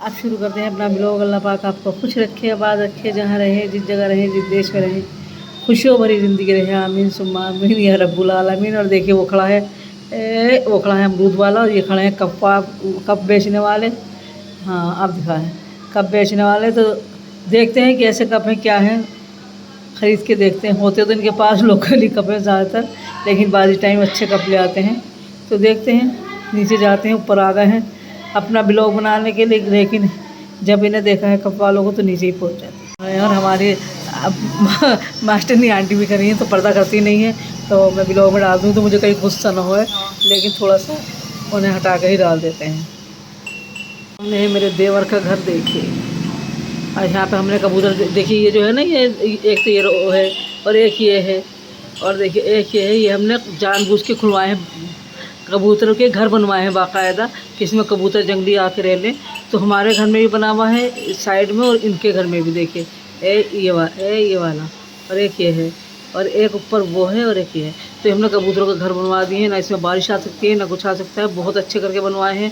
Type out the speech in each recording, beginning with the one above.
आप शुरू करते हैं अपना ब्लॉग। अल्लाह पाक आपको खुश रखे, आबाद रखे, जहाँ रहे, जिस जगह रहे, जिस देश में रहे, खुशियों भरी ज़िंदगी रहे। आमीन सुम्मा आमीन या रब्बुल आलमीन। और देखिए वो खड़ा है अमरूद वाला, और ये खड़े हैं कप बेचने वाले। हाँ आप दिखाएं कप बेचने वाले। तो देखते हैं कि ऐसे कप हैं क्या हैं, ख़रीद के देखते हैं। होते तो इनके पास लोकली कप है ज़्यादातर, लेकिन बाज़ टाइम अच्छे कप ले आते हैं। तो देखते हैं, नीचे जाते हैं, ऊपर आ गए हैं अपना ब्लॉग बनाने के लिए, लेकिन जब इन्हें देखा है कप वालों को तो नीचे ही पहुंच जाते हैं। और हमारी मास्टरनी आंटी भी करी हैं तो पर्दा करती नहीं है, तो मैं ब्लॉग में डाल दूँ तो मुझे कहीं गुस्सा ना हो, लेकिन थोड़ा सा उन्हें हटा कर ही डाल देते हैं। हमने मेरे देवर का घर देखिए, और यहाँ पे हमने कबूतर देखिए। ये जो है ना, ये एक तो ये है और एक ये है, और देखिए एक ये है। ये हमने जानबूझ के खुलवाए हैं, कबूतरों के घर बनवाए हैं बाकायदा, कि इसमें कबूतर जंगली आके रह लें। तो हमारे घर में भी बना हुआ है इस साइड में, और इनके घर में भी देखिए ये वाला, और एक ये है, और एक ऊपर वो है, और एक ये है। तो हमने कबूतरों का घर बनवा दिए हैं। ना इसमें बारिश आ सकती है ना कुछ आ सकता है, बहुत अच्छे करके बनवाए हैं।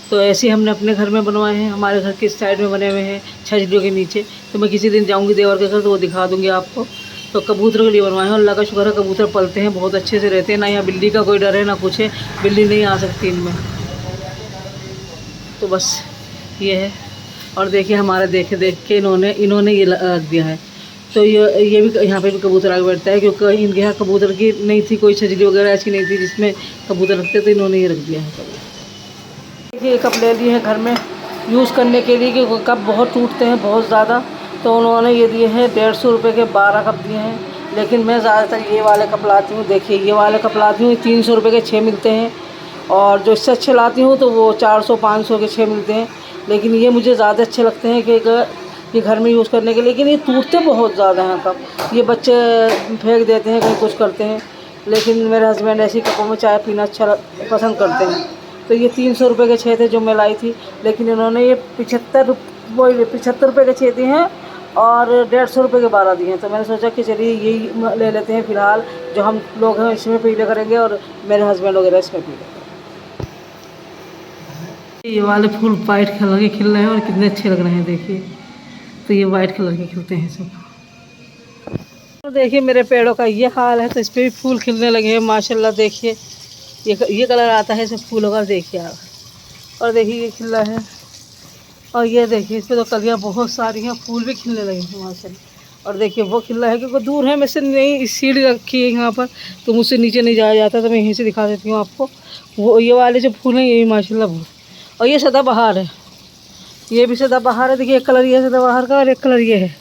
तो ऐसे ही हमने अपने घर में बनवाए हैं, हमारे घर के साइड में बने हुए हैं छजलियों के नीचे। तो मैं किसी दिन जाऊँगी देवर के घर तो वो दिखा दूँगी आपको। तो कबूतरों के लिए बनवाए हैं, और अल्लाह का शुक्र है कबूतर पलते हैं, बहुत अच्छे से रहते हैं। ना यहाँ बिल्ली का कोई डर है ना कुछ है, बिल्ली नहीं आ सकती इनमें। तो बस ये है। और देखिए हमारा देख के इन्होंने ये रख दिया है। तो ये भी यहाँ पे भी कबूतर आगे बैठता है, क्योंकि इनके यहाँ कबूतर की नहीं थी, कोई छजली वगैरह ऐसी नहीं थी जिसमें कबूतर रखते, तो इन्होंने ये रख दिया है। देखिए कप ले लिए हैं घर में यूज़ करने के लिए, क्योंकि कप बहुत टूटते हैं बहुत ज़्यादा। तो उन्होंने ये दिए हैं 150 रुपये के 12 कप दिए हैं, लेकिन मैं ज़्यादातर ये वाले कप लाती हूँ। देखिए ये वाले कप लाती हूँ, 300 रुपये के 6 मिलते हैं, और जो इससे अच्छे लाती हूँ तो वो 400-500 के 6 मिलते हैं। लेकिन ये मुझे ज़्यादा अच्छे लगते हैं कि ये घर में यूज़ करने के, लेकिन ये टूटते बहुत ज़्यादा हैं कप। ये बच्चे फेंक देते हैं, कहीं कुछ करते हैं, लेकिन मेरे हस्बैंड ऐसी कपों में चाय पीना अच्छा पसंद करते हैं। तो ये 300 रुपये के 6 थे जो मैं लाई थी, लेकिन इन्होंने ये 75 रुपये के 6 दिए हैं, और 150 रुपये के 12 दिए हैं। तो मैंने सोचा कि चलिए यही ले लेते हैं फ़िलहाल, जो हम लोग हैं इसमें पी ले करेंगे, और मेरे हस्बैंड वगैरह इसमें पी ले। ये वाले फूल वाइट कलर के खिल रहे हैं, और कितने अच्छे लग रहे हैं देखिए। तो ये वाइट कलर के खिलते हैं सब। तो देखिए मेरे पेड़ों का ये हाल है, तो इस पर भी फूल खिलने लगे हैं माशाल्लाह। देखिए ये कलर आता है इसमें फूलों का, देखिए आप। और देखिए ये खिला है, और ये देखिए इस पर तो कलियाँ बहुत सारी हैं, फूल भी खिलने लगे हैं माशाल्लाह। और देखिए वो खिला है, क्योंकि दूर है, मैं से नहीं सीढ़ी रखी है यहाँ पर, तो मुझसे नीचे नहीं जाया जाता, तो मैं यहीं से दिखा देती हूँ आपको। वो ये वाले जो फूल हैं ये भी माशाल्लाह। और ये सदाबहार है, ये भी सदाबहार है। देखिए एक कलर ये सदाबहार का, और एक कलर ये है।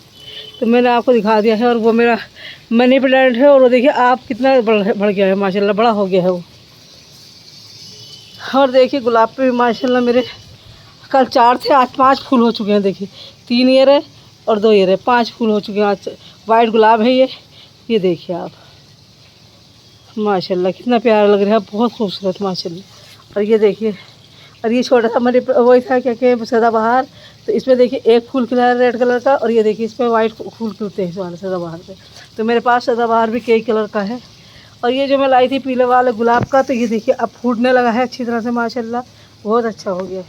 तो मैंने आपको दिखा दिया है। और वो मेरा मनी प्लांट है, और वो देखिए आप कितना बढ़ गया है माशाल्लाह, बड़ा हो गया है वो। और देखिए गुलाब पे भी माशाल्लाह मेरे कल 4 थे, आज 5 फूल हो चुके हैं। देखिए 3 ये रहे और 2 ये रहे, 5 फूल हो चुके हैं आज। वाइट गुलाब है ये देखिए आप माशाल्लाह, कितना प्यारा लग रहा है, बहुत खूबसूरत माशाल्लाह। और ये देखिए, और ये छोटा सा मनी वही था क्या कहते सदाबहार। तो इसमें देखिए एक फूल खिला है रेड कलर का, और ये देखिए इस पर वाइट फूल खिलते हैं इस वाले सदाबहार पे। तो मेरे पास सदाबहार भी कई कलर का है। और ये जो मैं लाई थी पीले वाले गुलाब का, तो ये देखिए अब फूटने लगा है अच्छी तरह से माशाल्लाह, बहुत अच्छा हो गया।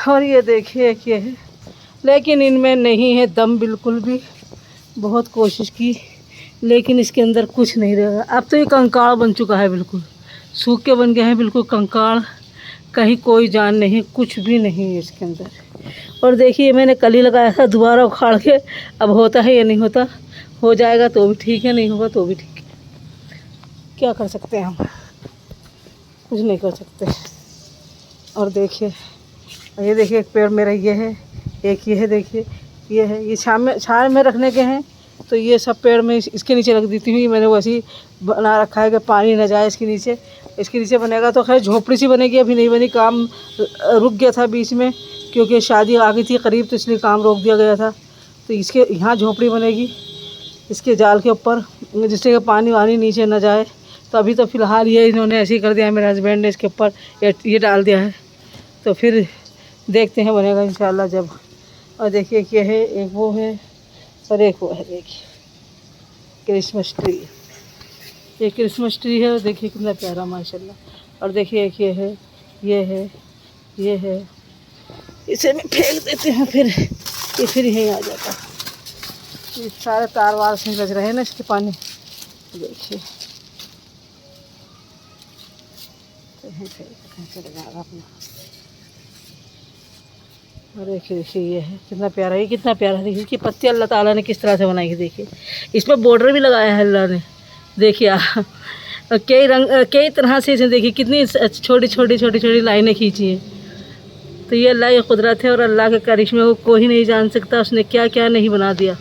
और ये देखिए एक ये है, लेकिन इनमें नहीं है दम बिल्कुल भी। बहुत कोशिश की, लेकिन इसके अंदर कुछ नहीं रहा। अब तो ये कंकाड़ बन चुका है, बिल्कुल सूख के बन गए हैं, बिल्कुल कंकाड़, कहीं कोई जान नहीं, कुछ भी नहीं है इसके अंदर। और देखिए मैंने कल ही लगाया था, दोबारा उखाड़ के, अब होता है या नहीं होता, हो जाएगा तो भी ठीक है, नहीं होगा तो भी ठीक है। क्या कर सकते हैं हम, कुछ नहीं कर सकते। और देखिए ये देखिए एक पेड़ मेरा ये है, एक ये है, देखिए ये है, ये छाँव में रखने के हैं। तो ये सब पेड़ में इसके नीचे रख देती हूँ। मैंने वैसे ही बना रखा है कि पानी न जाए इसके नीचे। इसके नीचे बनेगा तो खैर झोपड़ी सी बनेगी, अभी नहीं बनी, काम रुक गया था बीच में, क्योंकि शादी आ गई थी करीब, तो इसलिए काम रोक दिया गया था। तो इसके यहाँ झोपड़ी बनेगी इसके जाल के ऊपर, जिससे कि पानी वानी नीचे न जाए। तो अभी तो फ़िलहाल ये इन्होंने ऐसे ही कर दिया है, मेरे हस्बैंड ने इसके ऊपर ये डाल दिया है। तो फिर देखते हैं बनेगा इंशाल्लाह जब। और देखिए ये है, एक वो है और एक वो है, देखिए क्रिसमस ट्री, ये क्रिसमस ट्री है। और देखिए कितना प्यारा माशाल्लाह। और देखिए एक ये है, ये है, ये है, इसे में फेंक देते हैं, फिर ये फिर यहीं आ जाता है। ये सारे तार वार से लग रहे हैं ना इसके पानी, देखिए चले जाएगा अपना। और देखिए देखिए ये है कितना प्यारा, ये कितना प्यारा है। देखिए इसकी पत्ती अल्लाह ताला ने किस तरह से बनाई है। देखिए इसमें बॉर्डर भी लगाया है अल्लाह ने। देखिए कई रंग कई तरह से इसे देखिए कितनी छोटी छोटी छोटी छोटी लाइनें खींची हैं। तो ये अल्लाह की कुदरत है और अल्लाह के करिश्मे को कोई नहीं जान सकता, उसने क्या क्या नहीं बना दिया।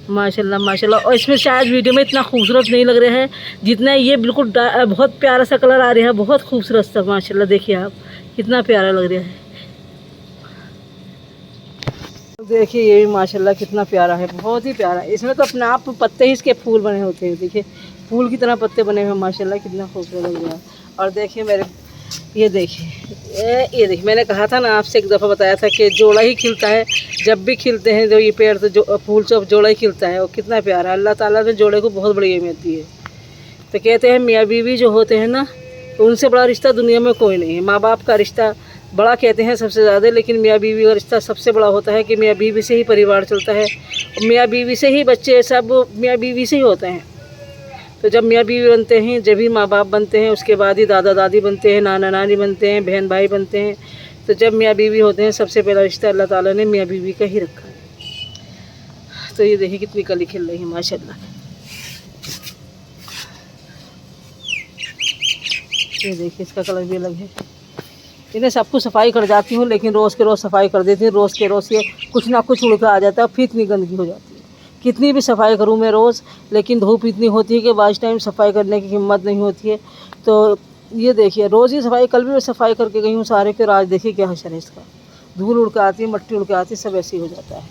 माशाल्लाह माशाल्लाह। और इसमें शायद वीडियो में इतना खूबसूरत नहीं लग रहा है जितना ये बिल्कुल बहुत प्यारा सा कलर आ रहा है, बहुत खूबसूरत सा माशाल्लाह। देखिए आप कितना प्यारा लग रहा है। देखिए ये भी माशाल्लाह कितना प्यारा है, बहुत ही प्यारा है। इसमें तो अपने आप पत्ते ही इसके फूल बने होते हैं। देखिए फूल की तरह पत्ते बने हुए माशाल्लाह, कितना खूबसूरत लग रहा है। और देखिए मेरे ये देखिए ये देखिए, मैंने कहा था ना आपसे एक दफ़ा बताया था कि जोड़ा ही खिलता है। जब भी खिलते हैं जो ये पेड़ तो जो फूल सब जोड़ा ही खिलता है। और कितना प्यारा, अल्लाह ताला ने जोड़े को बहुत बड़ी अहमियत दी है। तो कहते हैं मियाँ बीवी जो होते हैं ना, तो उनसे बड़ा रिश्ता दुनिया में कोई नहीं है। माँ बाप का रिश्ता बड़ा कहते हैं सबसे ज़्यादा, लेकिन मियाँ बीवी का रिश्ता सबसे बड़ा होता है कि मियाँ बीवी से ही परिवार चलता है और मियाँ बीवी से ही बच्चे सब मियाँ बीवी से ही होते हैं। तो जब मियाँ बीवी बनते हैं जब ही माँ बाप बनते हैं, उसके बाद ही दादा दादी बनते हैं, नाना नानी बनते हैं, बहन भाई बनते हैं। तो जब मियाँ बीवी होते हैं सबसे पहला रिश्ता अल्लाह ताला ने मियाँ बीवी का ही रखा है। तो ये देखिए कितनी कली खिल रही है माशाल्लाह। ये देखिए इसका कलर भी अलग है। इन्हें सब कुछ सफाई कर जाती हूँ, लेकिन रोज़ के रोज़ सफाई कर देती हूँ। रोज़ के रोज़ ये कुछ ना कुछ उड़ कर आ जाता है, फिर इतनी गंदगी हो जाती है। कितनी भी सफाई करूँ मैं रोज़, लेकिन धूप इतनी होती है कि बाद टाइम सफाई करने की हिम्मत नहीं होती है। तो ये देखिए रोज़ ही सफाई, कल भी मैं सफाई करके गई हूँ सारे के। आज देखिए क्या हशर है इसका, धूल उड़ के आती है, मट्टी उड़ के आती है, सब ऐसे ही हो जाता है।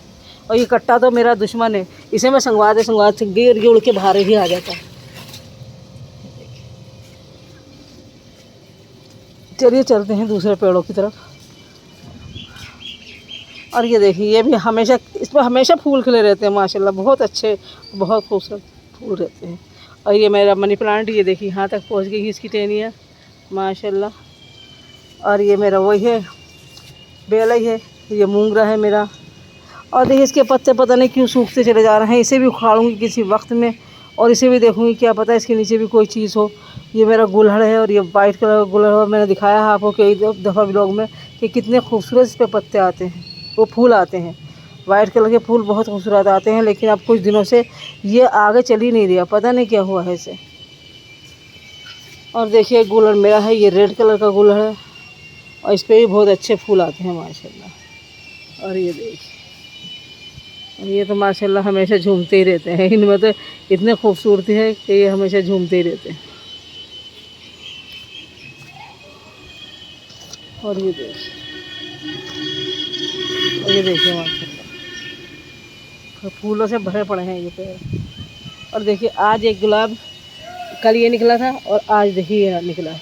और ये कट्टा तो मेरा दुश्मन है, इसे मैं संगवाते गिर ये उड़ के बाहर ही आ जाता है। चलिए चलते हैं दूसरे पेड़ों की तरफ। और ये देखिए ये भी हमेशा, इसमें हमेशा फूल खिले रहते हैं माशाल्लाह, बहुत अच्छे बहुत खूबसूरत फूल रहते हैं। और ये मेरा मनी प्लांट, ये देखिए यहाँ तक पहुँच गई इसकी टहनियाँ माशाल्लाह। और ये मेरा वही है बेला ही है, ये मूंगरा है मेरा। और देखिए इसके पत्ते पता नहीं क्यों सूखते चले जा रहे हैं। इसे भी उखाड़ूंगी किसी वक्त में और इसे भी देखूंगी, क्या पता इसके नीचे भी कोई चीज़ हो। ये मेरा गुलहड़ है और ये वाइट कलर का गुलहड़ है। मैंने दिखाया है आपको कई दफ़ा ब्लॉग में कि कितने खूबसूरत इस पर पत्ते आते हैं, वो फूल आते हैं। वाइट कलर के फूल बहुत खूबसूरत आते हैं, लेकिन अब कुछ दिनों से ये आगे चल ही नहीं रहा, पता नहीं क्या हुआ है इसे। और देखिए गुलहड़ मेरा है, ये रेड कलर का गुलहड़ है और इस पर भी बहुत अच्छे फूल आते हैं माशाल्लाह। और ये देखिए ये तो माशाल्लाह हमेशा झूमते ही रहते हैं। इनमें तो इतने खूबसूरती है कि ये हमेशा झूमते ही रहते हैं। और ये देखिए माशाल्लाह फूलों से भरे पड़े हैं ये पेड़। और देखिए आज एक गुलाब, कल ये निकला था और आज देखिए ये निकला है।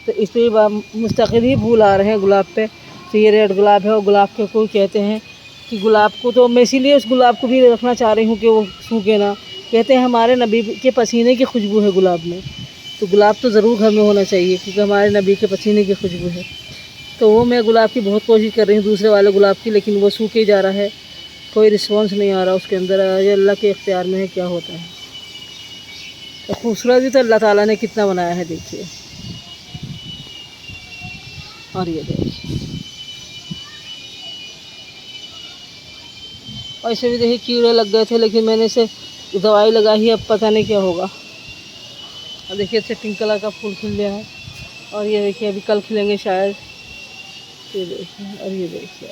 तो इस पर मुस्तकिल ही फूल आ रहे हैं गुलाब पे। तो ये रेड गुलाब है और गुलाब के कोई कहते हैं कि गुलाब को, तो मैं इसीलिए उस गुलाब को भी रखना चाह रही हूँ कि वो सूखे ना। कहते हैं हमारे नबी के पसीने की खुशबू है गुलाब में, तो गुलाब तो ज़रूर घर में होना चाहिए क्योंकि हमारे नबी के पसीने की खुशबू है। तो वो मैं गुलाब की बहुत कोशिश कर रही हूँ दूसरे वाले गुलाब की, लेकिन वो सूखे जा रहा है, कोई रिस्पॉन्स नहीं आ रहा उसके अंदर। ये अल्लाह के इख्तियार में है क्या होता है। तो खूबसूरत भी तो अल्लाह ताला ने कितना बनाया है देखिए। और ये देखिए और इसे भी देखिए कीड़े लग गए थे, लेकिन मैंने इसे दवाई लगाई है, अब पता नहीं क्या होगा। और देखिए अच्छे पिंक कलर का फूल खिल गया है। और ये देखिए अभी कल खिलेंगे शायद। ये देखिए और ये देखिए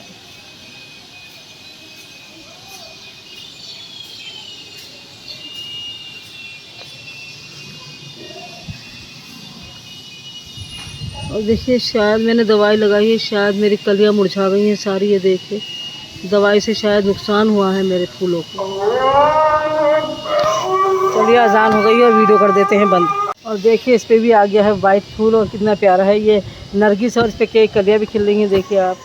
और देखिए शायद मैंने दवाई लगाई है, शायद मेरी कलियां मुरझा गई हैं सारी। ये देखिए दवाई से शायद नुकसान हुआ है मेरे फूलों को। चलिए अजान हो गई है और वीडियो कर देते हैं बंद। और देखिए इस पर भी आ गया है वाइट फूल और कितना प्यारा है ये नरगिस, और इस पर कई कलियाँ भी खिल रही हैं देखिए आप।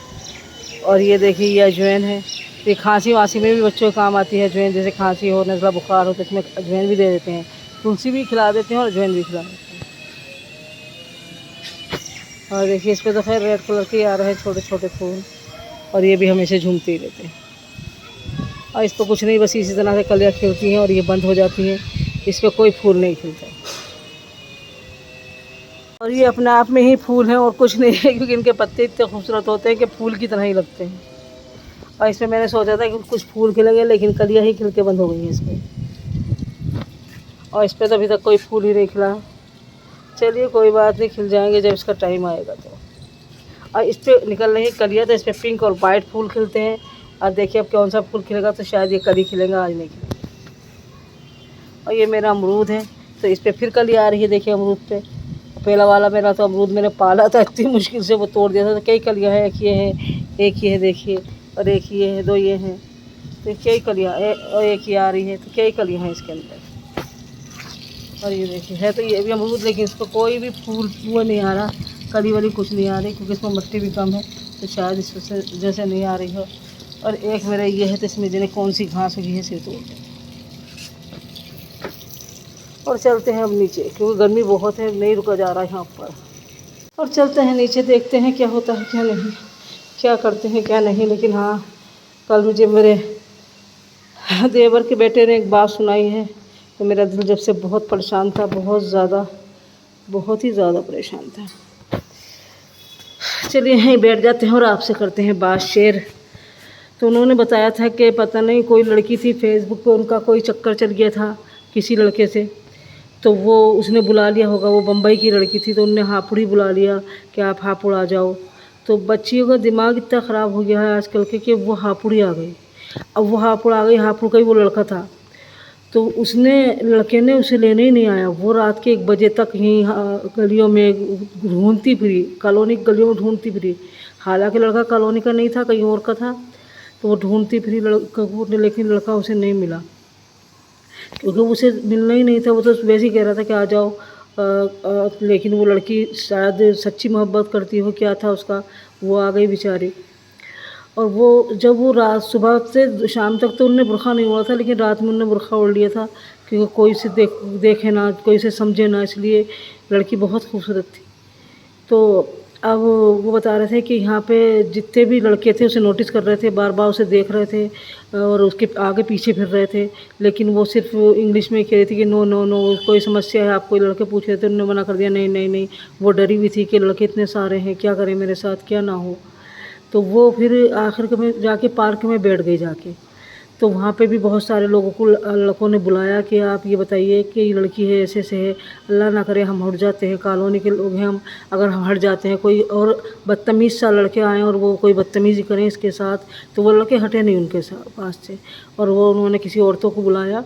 और ये देखिए ये अजवाइन है, ये खांसी वासी में भी बच्चों को काम आती है अजवाइन। जैसे खांसी हो, नज़ला बुखार हो तो इसमें अजवाइन भी दे देते हैं, तुलसी भी खिला देते हैं और अजवाइन भी खिला देते हैं। और देखिए इस पर तो खैर रेड कलर के आ रहे हैं छोटे छोटे फूल। और ये भी हमेशा झूमते ही रहते हैं। और इस पर कुछ नहीं, बस इसी तरह से कलियाँ खिलती हैं और ये बंद हो जाती हैं। इस पर कोई फूल नहीं खिलता और ये अपने आप में ही फूल हैं और कुछ नहीं है, क्योंकि इनके पत्ते इतने खूबसूरत होते हैं कि फूल की तरह ही लगते हैं। और इसमें मैंने सोचा था कि कुछ फूल खिलेंगे, लेकिन कलियाँ ही खिल के बंद हो गई हैं इसमें। और इस पर तो अभी तक कोई फूल ही नहीं खिला। चलिए कोई बात नहीं, खिल जाएंगे जब इसका टाइम आएगा तो। और इस पर निकल रही कलियाँ, तो इस पर पिंक और वाइट फूल खिलते हैं। और देखिए अब कौन सा फूल खिलेगा, तो शायद ये कल ही खिलेगा, आज नहीं खिलेगा। और ये मेरा अमरूद है, तो इस पर फिर कलियाँ आ रही है। देखिए अमरूद पे, पहला वाला मेरा तो अमरूद मैंने पाला था, इतनी मुश्किल से वो तोड़ दिया था। तो कई कलियाँ हैं, एक ये है, एक ये है देखिए, और एक ये है, दो ये हैं, तो कई कलियाँ और एक ये आ रही है, तो कई कलियाँ हैं इसके अंदर। और ये देखिए है तो ये भी अमरूद, लेकिन इस पर कोई भी फूल वो नहीं आ रहा, कली वाली कुछ नहीं आ रही, क्योंकि इसमें मिट्टी भी कम है, तो शायद इससे जैसे नहीं आ रही हो। और एक मेरा ये है, तो इसमें जिन्हें कौन सी घास हुई है सिर तोड़ दे। और चलते हैं अब नीचे, क्योंकि गर्मी बहुत है, नहीं रुका जा रहा है यहाँ पर। और चलते हैं नीचे, देखते हैं क्या होता है क्या नहीं, क्या करते हैं क्या नहीं। लेकिन हाँ, कल मुझे मेरे देवर के बेटे ने एक बात सुनाई है, तो मेरा दिल जब से बहुत परेशान था, बहुत ज़्यादा, बहुत ही ज़्यादा परेशान था। चलिए यहीं बैठ जाते हैं और आपसे करते हैं बात शेयर। तो उन्होंने बताया था कि पता नहीं कोई लड़की थी फेसबुक पे, उनका कोई चक्कर चल गया था किसी लड़के से, तो वो उसने बुला लिया होगा। वो बम्बई की लड़की थी, तो उनने हापुड़ी बुला लिया कि आप हापुड़ आ जाओ। तो बच्चियों का दिमाग इतना ख़राब हो गया है आजकल के कि वो हापुड़ी आ गई। अब वो हापुड़ आ गई, हापुड़ का ही वो लड़का था, तो उसने लड़के ने उसे लेने ही नहीं आया। वो रात के 1 बजे तक यहीं गलियों में ढूंढती फिरी, कॉलोनी गलियों में ढूंढती फिरी। हालांकि लड़का कॉलोनी का नहीं था, कहीं और का था, तो वो ढूंढती फिरी लड़का, लेकिन लड़का उसे नहीं मिला, क्योंकि उसे मिलना ही नहीं था। वो तो वैसे ही कह रहा था कि आ जाओ, लेकिन वो लड़की शायद सच्ची मोहब्बत करती हो, क्या था उसका, वो आ गई बेचारी। और वो जब वो रात सुबह से शाम तक तो उन्होंने बुरखा नहीं हुआ था, लेकिन रात में उन्होंने बुरखा ओढ़ लिया था, क्योंकि कोई से देखे ना, कोई से समझे ना, इसलिए लड़की बहुत खूबसूरत थी। तो अब वो बता रहे थे कि यहाँ पे जितने भी लड़के थे उसे नोटिस कर रहे थे, बार बार उसे देख रहे थे और उसके आगे पीछे फिर रहे थे, लेकिन वो सिर्फ इंग्लिश में कह रही थी कि नो नो नो, कोई समस्या है आप, कोई लड़के पूछ रहे थे, उन्होंने मना कर दिया, नहीं नहीं नहीं। वो डरी हुई थी कि लड़के इतने सारे हैं, क्या करें मेरे साथ, क्या ना हो। तो वो फिर आखिर में जाके पार्क में बैठ गई जाके। तो वहाँ पे भी बहुत सारे लोगों को लड़कों ने बुलाया कि आप ये बताइए कि ये लड़की है, ऐसे ऐसे है, अल्लाह ना करे हम हट जाते हैं, कॉलोनी के लोग हैं हम, अगर हम हट जाते हैं, कोई और बदतमीज़ सा लड़के आएँ और वो कोई बदतमीज़ी करें इसके साथ, तो वो लड़के हटे नहीं उनके पास से। और वो उन्होंने किसी औरतों को बुलाया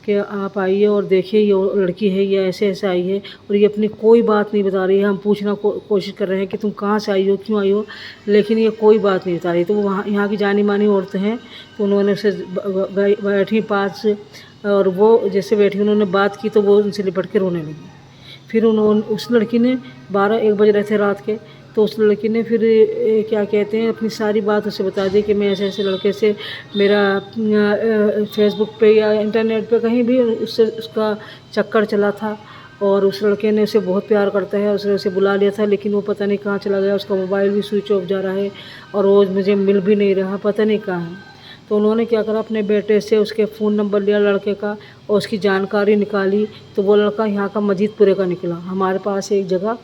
कि आप आइए और देखिए ये लड़की है, ये ऐसे ऐसे आई है और ये अपनी कोई बात नहीं बता रही है। हम पूछना कोशिश कर रहे हैं कि तुम कहाँ से आई हो, क्यों आई हो, लेकिन ये कोई बात नहीं बता रही। तो वो वहाँ यहाँ की जानी मानी औरतें हैं, तो उन्होंने उसे बैठी पास, और वो जैसे बैठी उन्होंने बात की, तो वो उनसे लिपट के रोने लगी। फिर उन्होंने, उस लड़की ने 12-1 बज रहे थे रात के, तो उस लड़की ने फिर क्या कहते हैं, अपनी सारी बात उसे बता दी कि मैं ऐसे ऐसे लड़के से, मेरा फेसबुक पे या इंटरनेट पे कहीं भी उससे उसका चक्कर चला था, और उस लड़के ने उसे बहुत प्यार करता है, उसने उसे बुला लिया था, लेकिन वो पता नहीं कहाँ चला गया, उसका मोबाइल भी स्विच ऑफ जा रहा है और वो मुझे मिल भी नहीं रहा, पता नहीं कहाँ है। तो उन्होंने क्या करा, अपने बेटे से उसके फ़ोन नंबर लिया लड़के का और उसकी जानकारी निकाली। तो वो लड़का यहाँ का मजीदपुरे का निकला, हमारे पास एक जगह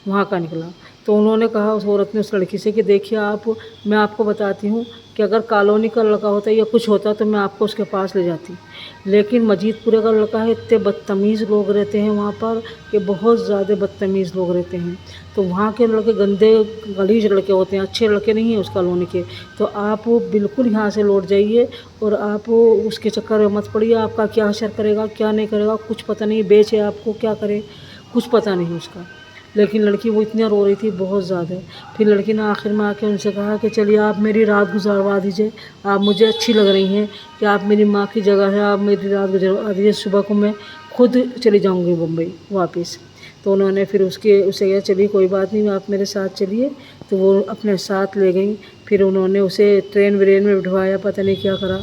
वहाँ का निकला। तो उन्होंने कहा उस औरत ने उस लड़की से कि देखिए आप, मैं आपको बताती हूँ कि अगर कॉलोनी का लड़का होता या कुछ होता तो मैं आपको उसके पास ले जाती, लेकिन मजीदपुरे का लड़का है। इतने बदतमीज़ लोग रहते हैं वहाँ पर कि बहुत ज़्यादा बदतमीज़ लोग रहते हैं। तो वहाँ के लड़के गंदे गलीज लड़के होते हैं, अच्छे लड़के नहीं हैं उस कॉलोनी के। तो आप बिल्कुल यहाँ से लौट जाइए और आप उसके चक्कर में मत पड़िए। आपका क्या असर करेगा क्या नहीं करेगा कुछ पता नहीं, बेचे आपको क्या करे कुछ पता नहीं उसका। लेकिन लड़की वो इतना रो रही थी बहुत ज़्यादा। फिर लड़की ने आखिर में आके उनसे कहा कि चलिए आप मेरी रात गुजारवा दीजिए, आप मुझे अच्छी लग रही हैं कि आप मेरी माँ की जगह है, आप मेरी रात गुजारवा दीजिए, सुबह को मैं खुद चली जाऊँगी मुंबई वापस। तो उन्होंने फिर उसे कहा चलिए कोई बात नहीं, आप मेरे साथ चलिए। तो वो अपने साथ ले गई। फिर उन्होंने उसे ट्रेन व्रेन में बिठवाया, पता नहीं क्या करा,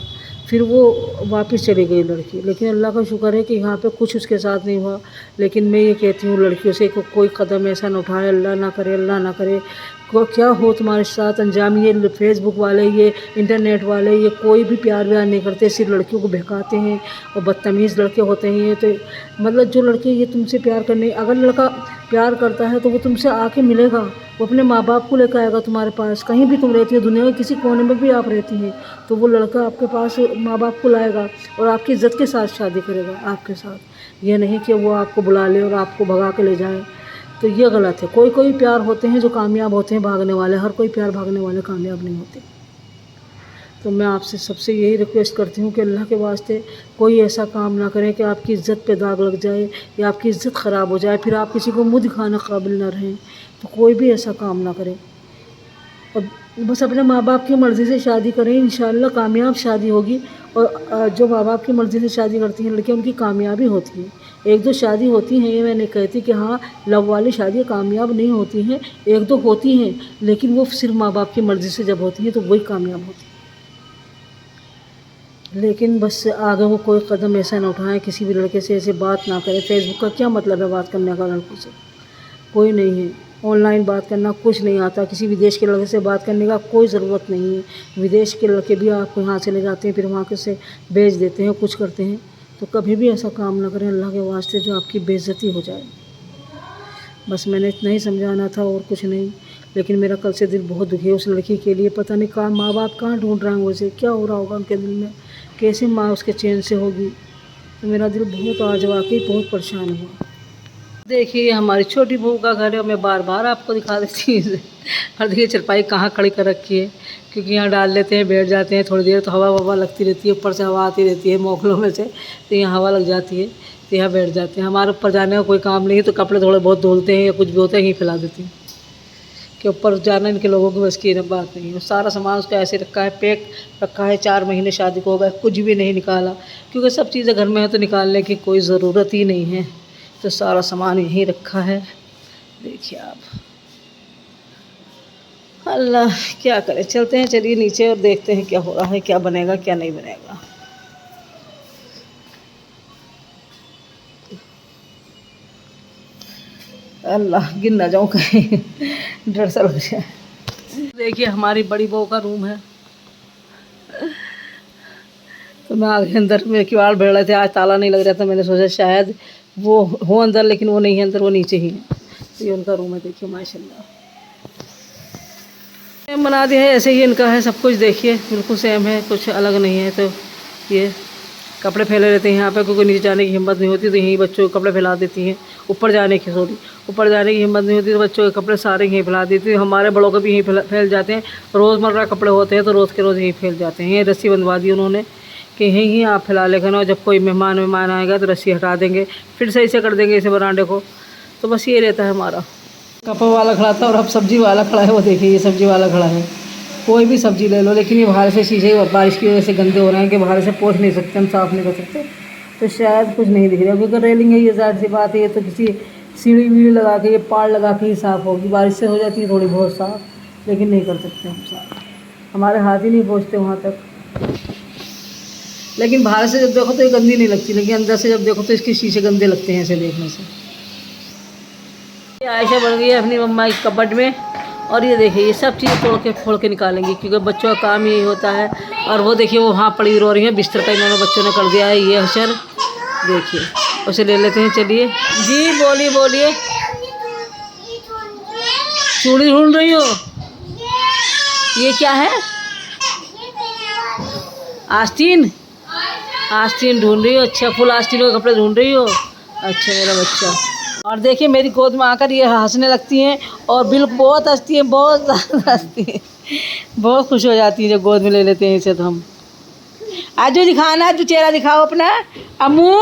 फिर वो वापस चली गई लड़की। लेकिन अल्लाह का शुक्र है कि यहाँ पे कुछ उसके साथ नहीं हुआ। लेकिन मैं ये कहती हूँ लड़कियों से कोई कदम ऐसा न उठाए, अल्लाह ना करे को क्या हो तुम्हारे साथ अंजाम। ये फेसबुक वाले, ये इंटरनेट वाले, ये कोई भी प्यार व्यार नहीं करते, सिर्फ लड़कियों को बहकाते हैं और बदतमीज़ लड़के होते हैं ये। तो मतलब जो लड़के ये तुमसे प्यार करने, अगर लड़का प्यार करता है तो वो तुमसे आके मिलेगा, वो अपने माँ बाप को लेकर आएगा तुम्हारे पास। कहीं भी तुम रहती हो, दुनिया के किसी कोने में भी आप रहती हैं, तो वो लड़का आपके पास माँ बाप को लाएगा और आपकी इज़्ज़त के साथ शादी करेगा आपके साथ। ये नहीं कि वो आपको बुला ले और आपको भगा के ले जाए, तो ये गलत है। कोई कोई प्यार होते हैं जो कामयाब होते हैं भागने वाले, हर कोई प्यार भागने वाले कामयाब नहीं होते। तो मैं आपसे सबसे यही रिक्वेस्ट करती हूँ कि अल्लाह के वास्ते कोई ऐसा काम ना करें कि आपकी इज़्ज़त पे दाग लग जाए या आपकी इज़्ज़त ख़राब हो जाए, फिर आप किसी को मुँह दिखाने काबिल ना रहें। तो कोई भी ऐसा काम ना करें और बस अपने माँ बाप की मर्ज़ी से शादी करें, इंशाअल्लाह कामयाब शादी होगी। और जो माँ बाप की मर्ज़ी से शादी करती हैं लड़कियाँ, उनकी कामयाबी होती है। एक दो शादी होती हैं, ये मैं नहीं कहती कि हाँ लव वाली शादियाँ कामयाब नहीं होती हैं, एक दो होती हैं, लेकिन वो सिर्फ माँ बाप की मर्ज़ी से जब होती हैं तो वही कामयाब होती है। लेकिन बस आगे वो कोई कदम ऐसा ना उठाएं, किसी भी लड़के से ऐसे बात ना करें। फेसबुक का क्या मतलब है बात करने का लड़कों से? कोई नहीं है। ऑनलाइन बात करना कुछ नहीं आता, किसी विदेश के लड़के से बात करने का कोई ज़रूरत नहीं है। विदेश के लड़के भी आपको यहाँ चले जाते हैं, फिर वहाँ के से भेज देते हैं, कुछ करते हैं। तो कभी भी ऐसा काम ना करें अल्लाह के वास्ते जो आपकी बेइज्जती हो जाए। बस मैंने इतना ही समझाना था और कुछ नहीं। लेकिन मेरा कल से दिल बहुत दुखी है उस लड़की के लिए। पता नहीं कहाँ माँ बाप कहाँ ढूंढ रहे हैं, उसे क्या हो रहा होगा उनके दिल में, कैसे माँ उसके चैन से होगी। तो मेरा दिल बहुत आज वाकई बहुत परेशान हुआ। देखिए हमारी छोटी बहू का घर है, मैं बार बार आपको दिखा देती हूँ इसे। और देखिए चरपाई कहाँ खड़ी कर रखी है, क्योंकि यहाँ डाल लेते हैं, बैठ जाते हैं थोड़ी देर, तो हवा ववा लगती रहती है, ऊपर से हवा आती रहती है मोखलों में से, तो यहाँ हवा लग जाती है, तो यहाँ बैठ जाते हैं। हमारे ऊपर जाने का कोई काम नहीं है, तो कपड़े थोड़े बहुत धुलते हैं या कुछ भी होता है यहीं फैला देती हूँ, कि ऊपर जाना इनके लोगों की बस की बात नहीं है। सारा सामान उसका ऐसे रखा है, पैक रखा है। 4 महीने शादी को हो गए, कुछ भी नहीं निकाला, क्योंकि सब चीज़ें घर में है तो निकालने की कोई ज़रूरत ही नहीं है। तो सारा सामान यहीं रखा है, देखिए आप। अल्लाह क्या करे, चलते हैं, चलिए नीचे और देखते हैं क्या हो रहा है, क्या बनेगा क्या नहीं बनेगा। अल्लाह गिन ना जाऊँ कहीं, डर सा लग जाए। देखिए हमारी बड़ी बहू का रूम है, तो मैं आगे अंदर में किवाड़ भेड़ रहे थे, आज ताला नहीं लग रहा था, मैंने सोचा शायद वो हो अंदर, लेकिन वो नहीं है अंदर, वो नीचे ही है। तो ये उनका रूम है, देखिए माशाल्लाह सेम बना दिया है, ऐसे ही इनका है सब कुछ। देखिए बिल्कुल सेम है, कुछ अलग नहीं है। तो ये कपड़े फैले रहते हैं यहाँ पे, क्योंकि नीचे जाने की हिम्मत नहीं होती, तो यहीं बच्चों के कपड़े फैला देती हैं। ऊपर जाने की ऊपर जाने की हिम्मत नहीं होती, तो बच्चों के कपड़े सारे यहीं फैला देती हैं। हमारे बड़ों के भी यहीं फैल जाते हैं। रोज़मर्रा कपड़े होते हैं तो रोज़ के रोज़ यहीं फैल जाते हैं। ये रस्सी बंधवा दी उन्होंने कि यहीं आप फैला लेकर ना, जब कोई मेहमान आएगा तो रस्सी हटा देंगे, फिर सही से कर देंगे इसे बरांडे को। तो बस ये रहता है हमारा। कपड़ वाला खड़ा था और अब सब्ज़ी वाला खड़ा है, वो देखिए ये सब्ज़ी वाला खड़ा है। कोई भी सब्ज़ी ले लो, लेकिन ये बाहर से शीशे बारिश की वजह से गंदे हो रहे हैं कि बाहर से पोंछ नहीं सकते, हम साफ़ नहीं कर सकते, तो शायद कुछ नहीं दिख रहा। क्योंकि रेलिंग है, ये ज़ाहिर सी बात है, ये तो किसी सीढ़ी वीढ़ी लगा के, ये पाड़ लगा के ही साफ़ होगी। बारिश से हो जाती है थोड़ी बहुत साफ़, लेकिन नहीं कर सकते हम साफ़, हमारे हाथ ही नहीं पहुँचते वहाँ तक। लेकिन बाहर से जब देखो तो ये गंदी नहीं लगती, लेकिन अंदर से जब देखो तो इसके शीशे गंदे लगते हैं ऐसे देखने से। आयशा बन गई है अपनी मम्मा की कबर्ड में, और ये देखिए ये सब चीज़ फोड़ के निकालेंगी, क्योंकि बच्चों का काम यही होता है। और वो देखिए वो वहाँ पड़ी रो रही है, बिस्तर पर इन्होंने बच्चों ने कर दिया है ये हशर। देखिए उसे ले लेते हैं, चलिए जी बोलिए बोलिए। चूड़ी ढूंढ रही हो? ये क्या है? आस्तीन ढूंढ रही हो? अच्छा फुल आस्तीन के कपड़े ढूंढ रही हो? अच्छा मेरा बच्चा। और देखिए मेरी गोद में आकर ये हंसने लगती हैं, और बिल्कुल बहुत हंसती हैं, बहुत ज़्यादा हंसती हैं, बहुत खुश हो जाती हैं जब गोद में ले लेते हैं इसे। तो हम आज जो दिखाना, जो चेहरा दिखाओ अपना। अम्मू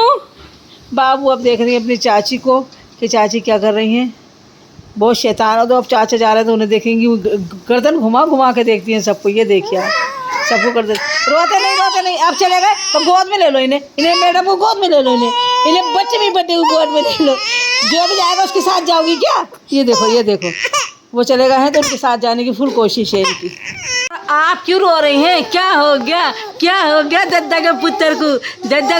बाबू अब देख रही हैं अपनी चाची को कि चाची क्या कर रही हैं। बहुत शैतान हो, तो अब चाचा जा रहे हैं तो उन्हें देखेंगी, गर्दन घुमा के देखती हैं सबको। ये देखिए सबको कर दे, रोते नहीं, अब चले गए तो गोद में ले लो इन्हें मैडम को गोद में ले लो, इन्हें बच्चे भी बच्चे को गोद में ले लो। जो भी जाएगा उसके साथ जाओगी क्या? ये देखो वो चले गए हैं तो उनके साथ जाने की फुल कोशिश है इनकी। आप क्यों रो रही हैं? क्या हो गया दद्दा के पुत्र को? क्या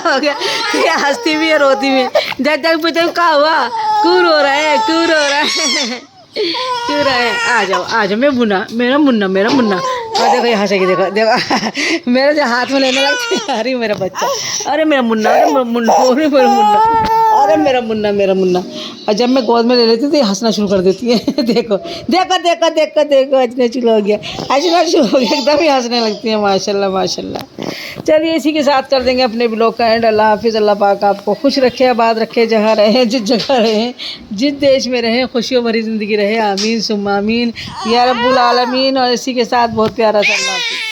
हो गया? क्या हंसती भी है रोती भी है? दद्दा के पुत्र को क्या हुआ? क्यों रो रहा है? क्यों रहे? आ जाओ मैं मुन्ना, मेरा मुन्ना। और देखो यहाँ से देखो देखो मेरे जो हाथ में लेने लगते हैं, अरे मेरा बच्चा, अरे मेरा मुन्ना, अरे मेरा मुन्ना। और जब मैं गोद में ले लेती थी हंसना शुरू कर देती है। देखो देखो देखो देखो देखो हंसना शुरू हो गया, एकदम ही हंसने लगती है। माशाल्लाह माशाल्लाह। चलिए इसी के साथ कर देंगे अपने ब्लॉग का एंड। अल्लाह हाफिज़। अल्लाह पाक आपको खुश रखे, आबाद रखे, जहाँ रहें, जिस जगह रहें, जिस देश में रहें, खुशियों भरी ज़िंदगी रहे। आमीन सुम्मा आमीन या रब्बुल आलमीन। और इसी के साथ बहुत प्यारा सा अल्लाह हाफिज़।